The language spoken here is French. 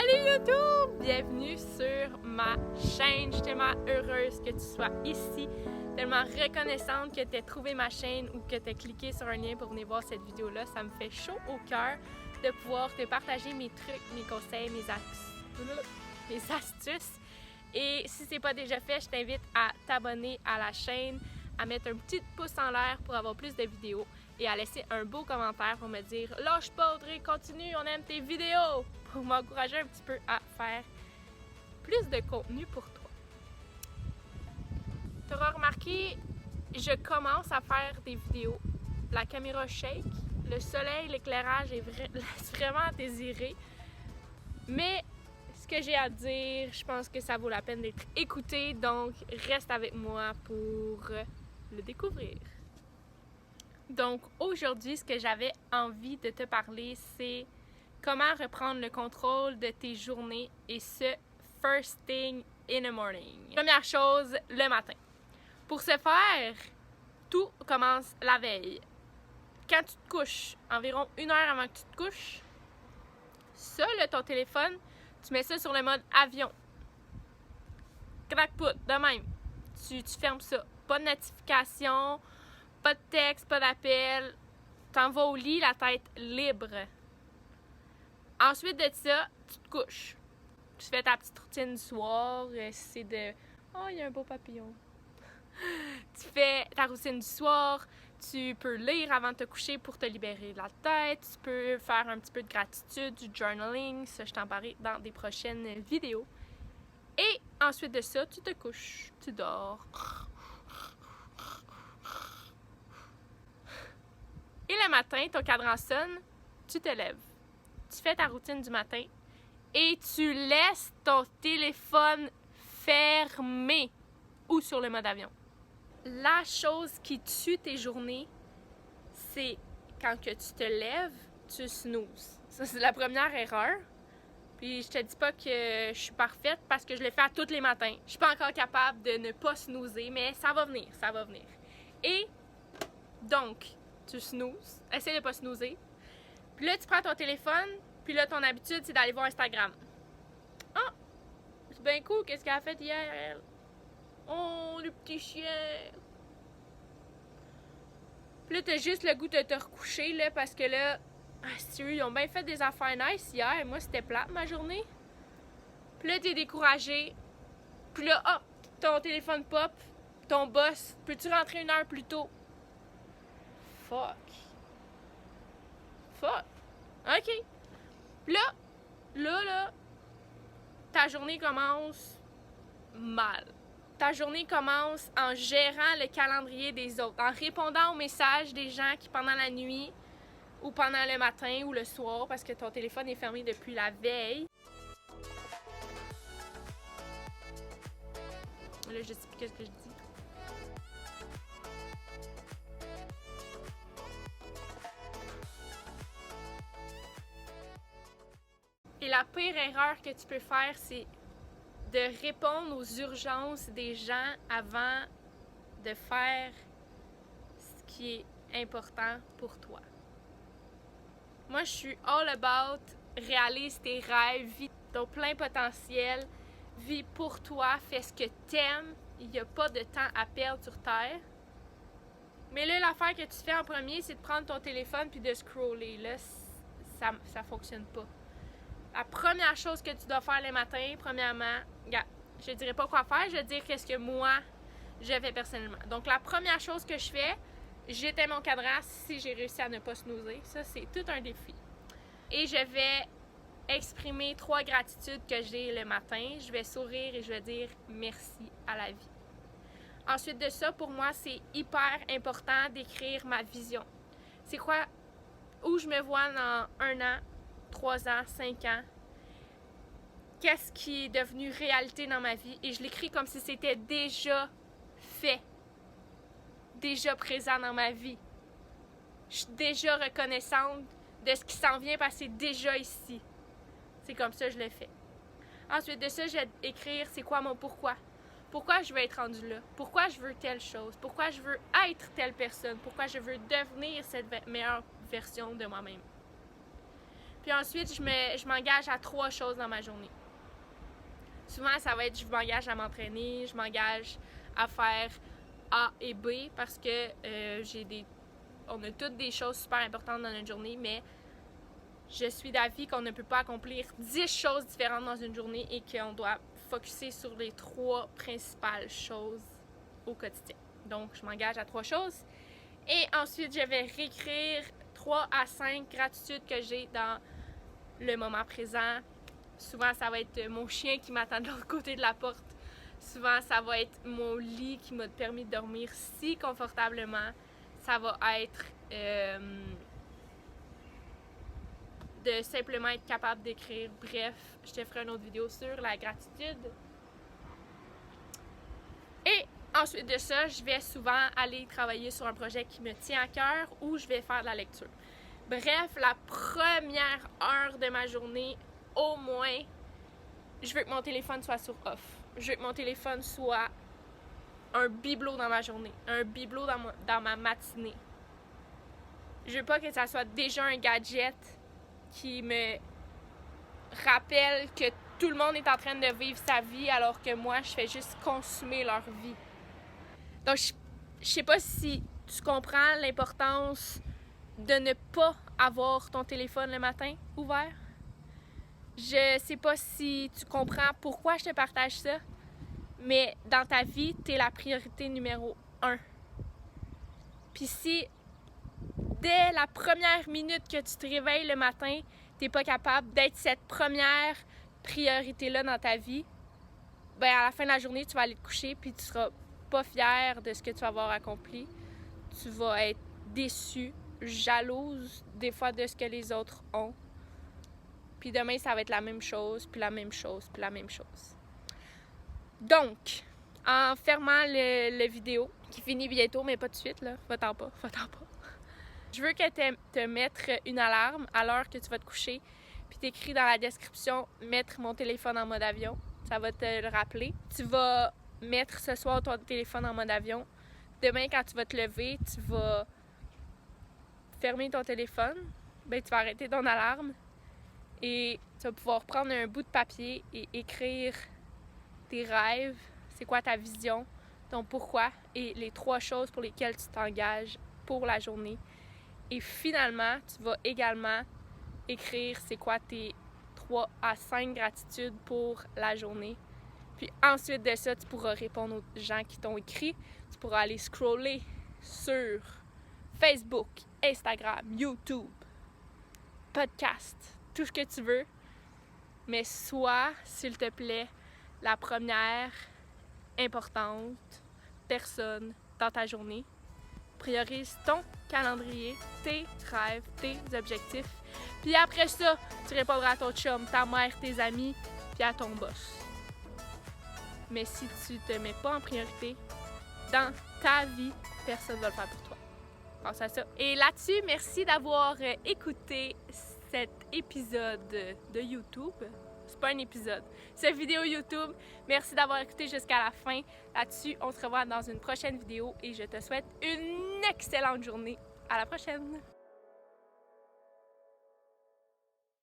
Salut YouTube! Bienvenue sur ma chaîne. Je suis tellement heureuse que tu sois ici, tellement reconnaissante que tu aies trouvé ma chaîne ou que tu aies cliqué sur un lien pour venir voir cette vidéo-là. Ça me fait chaud au cœur de pouvoir te partager mes trucs, mes conseils, mes astuces. Et si c'est pas déjà fait, je t'invite à t'abonner à la chaîne, à mettre un petit pouce en l'air pour avoir plus de vidéos et à laisser un beau commentaire pour me dire « Lâche pas Audrey, continue, on aime tes vidéos! » pour m'encourager un petit peu à faire plus de contenu pour toi. Tu auras remarqué, je commence à faire des vidéos. La caméra shake, le soleil, l'éclairage laisse vraiment à désirer. Mais ce que j'ai à dire, je pense que ça vaut la peine d'être écouté, donc reste avec moi pour le découvrir. Donc aujourd'hui, ce que j'avais envie de te parler, c'est comment reprendre le contrôle de tes journées et ce, first thing in the morning. Première chose, le matin. Pour ce faire, tout commence la veille. Quand tu te couches, environ 1 heure avant que tu te couches, ça, là, ton téléphone, tu mets ça sur le mode avion. Crackput, de même. Tu fermes ça. Pas de notification, pas de texte, pas d'appel. T'en vas au lit, la tête libre. Ensuite de ça, tu te couches. Tu fais ta petite routine du soir. C'est de... Oh, il y a un beau papillon. Tu fais ta routine du soir. Tu peux lire avant de te coucher pour te libérer de la tête. Tu peux faire un petit peu de gratitude, du journaling. Ça, je t'en parlerai dans des prochaines vidéos. Et ensuite de ça, tu te couches. Tu dors. Et le matin, ton cadran sonne. Tu te lèves. Tu fais ta routine du matin et tu laisses ton téléphone fermé ou sur le mode avion. La chose qui tue tes journées, c'est quand que tu te lèves, tu snoozes. Ça, c'est la première erreur. Puis je te dis pas que je suis parfaite parce que je le fais à tous les matins. Je suis pas encore capable de ne pas snoozer, mais ça va venir, ça va venir. Et donc, tu snoozes, essaie de pas snoozer. Puis là, tu prends ton téléphone, puis là, ton habitude, c'est d'aller voir Instagram. Ah! C'est bien cool, qu'est-ce qu'elle a fait hier, elle? Oh, le petit chien! Puis là, t'as juste le goût de te recoucher, là, parce que là, sérieux, ils ont bien fait des affaires nice hier. Moi, c'était plate, ma journée. Puis là, t'es découragé. Puis là, ah! Ton téléphone pop. Ton boss, peux-tu rentrer 1 heure plus tôt? Fuck. OK. Puis là, ta journée commence mal. Ta journée commence en gérant le calendrier des autres, en répondant aux messages des gens qui, pendant la nuit, ou pendant le matin ou le soir, parce que ton téléphone est fermé depuis la veille. Là, je sais plus ce que je dis. Et la pire erreur que tu peux faire, c'est de répondre aux urgences des gens avant de faire ce qui est important pour toi. Moi, je suis all about réalise tes rêves, vis ton plein potentiel, vis pour toi, fais ce que t'aimes. Il n'y a pas de temps à perdre sur Terre. Mais là, l'affaire que tu fais en premier, c'est de prendre ton téléphone puis de scroller. Là, ça fonctionne pas. La première chose que tu dois faire le matin, premièrement, je ne dirais pas quoi faire, je vais te dire qu'est-ce que moi, je fais personnellement. Donc, la première chose que je fais, j'éteins mon cadran si j'ai réussi à ne pas snoozer. Ça, c'est tout un défi. Et je vais exprimer 3 gratitudes que j'ai le matin. Je vais sourire et je vais dire merci à la vie. Ensuite de ça, pour moi, c'est hyper important d'écrire ma vision. C'est quoi, où je me vois dans 1 an, 3 ans, 5 ans, qu'est-ce qui est devenu réalité dans ma vie et je l'écris comme si c'était déjà fait, déjà présent dans ma vie. Je suis déjà reconnaissante de ce qui s'en vient parce que c'est déjà ici. C'est comme ça que je le fais. Ensuite de ça, je vais écrire c'est quoi mon pourquoi. Pourquoi je veux être rendue là? Pourquoi je veux telle chose? Pourquoi je veux être telle personne? Pourquoi je veux devenir cette meilleure version de moi-même? Puis ensuite, je m'engage à 3 choses dans ma journée. Souvent, ça va être je m'engage à m'entraîner, je m'engage à faire A et B parce que on a toutes des choses super importantes dans notre journée, mais je suis d'avis qu'on ne peut pas accomplir 10 choses différentes dans une journée et qu'on doit focusser sur les 3 principales choses au quotidien. Donc, je m'engage à 3 choses. Et ensuite, je vais réécrire 3 à 5 gratitudes que j'ai dans le moment présent. Souvent, ça va être mon chien qui m'attend de l'autre côté de la porte. Souvent, ça va être mon lit qui m'a permis de dormir si confortablement. Ça va être de simplement être capable d'écrire. Bref, je te ferai une autre vidéo sur la gratitude. Et ensuite de ça, je vais souvent aller travailler sur un projet qui me tient à cœur ou je vais faire de la lecture. Bref, la première heure de ma journée, au moins, je veux que mon téléphone soit sur off. Je veux que mon téléphone soit un bibelot dans ma journée, un bibelot dans ma matinée. Je veux pas que ça soit déjà un gadget qui me rappelle que tout le monde est en train de vivre sa vie alors que moi, je fais juste consommer leur vie. Donc, je sais pas si tu comprends l'importance de ne pas avoir ton téléphone le matin ouvert. Je sais pas si tu comprends pourquoi je te partage ça, mais dans ta vie, t'es la priorité numéro 1. Puis si, dès la première minute que tu te réveilles le matin, t'es pas capable d'être cette première priorité-là dans ta vie, ben à la fin de la journée, tu vas aller te coucher puis tu seras pas fière de ce que tu vas avoir accompli. Tu vas être déçue, jalouse des fois de ce que les autres ont. Puis demain, ça va être la même chose, puis la même chose, puis la même chose. Donc, en fermant le vidéo, qui finit bientôt, mais pas tout de suite, là, va-t'en pas. Je veux que tu te mettre une alarme à l'heure que tu vas te coucher, puis t'écris dans la description « Mettre mon téléphone en mode avion ». Ça va te le rappeler. Tu vas mettre ce soir ton téléphone en mode avion. Demain, quand tu vas te lever, tu vas fermer ton téléphone. Ben, tu vas arrêter ton alarme. Et tu vas pouvoir prendre un bout de papier et écrire tes rêves, c'est quoi ta vision, ton pourquoi et les 3 choses pour lesquelles tu t'engages pour la journée. Et finalement, tu vas également écrire c'est quoi tes 3 à 5 gratitudes pour la journée. Puis ensuite de ça, tu pourras répondre aux gens qui t'ont écrit. Tu pourras aller scroller sur Facebook, Instagram, YouTube, podcast, tout ce que tu veux, mais sois, s'il te plaît, la première importante personne dans ta journée. Priorise ton calendrier, tes rêves, tes objectifs. Puis après ça, tu répondras à ton chum, ta mère, tes amis, puis à ton boss. Mais si tu te mets pas en priorité dans ta vie, personne ne va le faire pour toi. Pense à ça. Et là-dessus, merci d'avoir écouté cet épisode de YouTube. C'est pas un épisode, c'est une vidéo YouTube. Merci d'avoir écouté jusqu'à la fin. Là-dessus, on se revoit dans une prochaine vidéo et je te souhaite une excellente journée. À la prochaine!